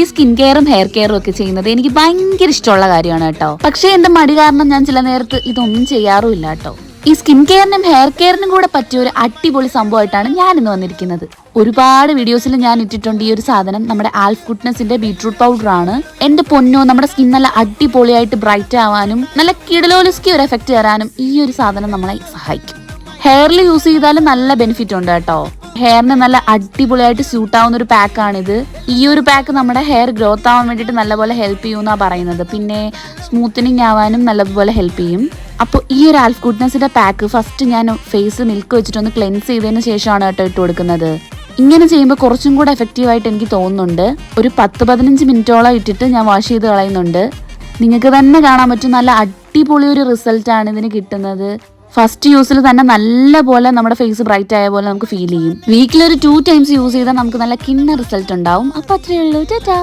ഈ skin കെയറും hair കെയറും ഒക്കെ ചെയ്യുന്നത് എനിക്ക് ഭയങ്കര ഇഷ്ടമുള്ള കാര്യമാണ് കേട്ടോ. പക്ഷേ എന്റെ മടി കാരണം ഞാൻ ചില നേരത്ത് ഇതൊന്നും ചെയ്യാറുമില്ല കേട്ടോ. ഈ സ്കിൻ കെയറിനും ഹെയർ കെയറിനും കൂടെ പറ്റിയ ഒരു അടിപൊളി സംഭവമായിട്ടാണ് ഞാൻ ഇന്ന് വന്നിരിക്കുന്നത്. ഒരുപാട് വീഡിയോസിൽ ഞാൻ ഇട്ടിട്ടുണ്ട് ഈ ഒരു സാധനം. നമ്മുടെ ആൽഫ് ഗുഡ്നെസിന്റെ ബീട്രൂട്ട് പൗഡർ ആണ്. എന്റെ പൊന്നോ, നമ്മുടെ സ്കിൻ നല്ല അടിപൊളിയായിട്ട് ബ്രൈറ്റ് ആവാനും നല്ല കിടലോലിസ്കി ഒരു എഫക്ട് തരാനും ഈ ഒരു സാധനം നമ്മളെ സഹായിക്കും. ഹെയറിൽ യൂസ് ചെയ്താലും നല്ല ബെനിഫിറ്റ് ഉണ്ട് കേട്ടോ. ഹെയറിന് നല്ല അടിപൊളിയായിട്ട് സ്യൂട്ട് ആവുന്ന ഒരു പാക്കാണിത്. ഈ ഒരു പാക്ക് നമ്മുടെ ഹെയർ ഗ്രോത്ത് ആവാൻ വേണ്ടിയിട്ട് നല്ലപോലെ ഹെൽപ്പ് ചെയ്യുമെന്നാണ് പറയുന്നത്. പിന്നെ സ്മൂത്തനിങ് ആവാനും നല്ലപോലെ ഹെൽപ്പ് ചെയ്യും. അപ്പോൾ ഈ ഒരു ആൽഫ് ഗുഡ്നെസിന്റെ പാക്ക് ഫസ്റ്റ് ഞാൻ ഫേസ് മിൽക്ക് വെച്ചിട്ടൊന്ന് ക്ലെൻസ് ചെയ്തതിന് ശേഷമാണ് കേട്ടോ ഇട്ട് കൊടുക്കുന്നത്. ഇങ്ങനെ ചെയ്യുമ്പോൾ കുറച്ചും കൂടെ എഫക്റ്റീവായിട്ട് എനിക്ക് തോന്നുന്നുണ്ട്. ഒരു 10-15 മിനിറ്റോളം ഇട്ടിട്ട് ഞാൻ വാഷ് ചെയ്ത് കളയുന്നുണ്ട്. നിങ്ങൾക്ക് തന്നെ കാണാൻ പറ്റും നല്ല അടിപൊളി ഒരു റിസൾട്ടാണ് ഇതിന് കിട്ടുന്നത്. ഫസ്റ്റ് യൂസിൽ തന്നെ നല്ല പോലെ നമ്മുടെ ഫേസ് ബ്രൈറ്റ് ആയ പോലെ നമുക്ക് ഫീൽ ചെയ്യും. വീക്കിലൊരു 2 ടൈംസ് യൂസ് ചെയ്താൽ നമുക്ക് നല്ല കിന്ന റിസൾട്ട് ഉണ്ടാവും. അപ്പോൾ അത്രയേ ഉള്ളൂ. ടാറ്റാ.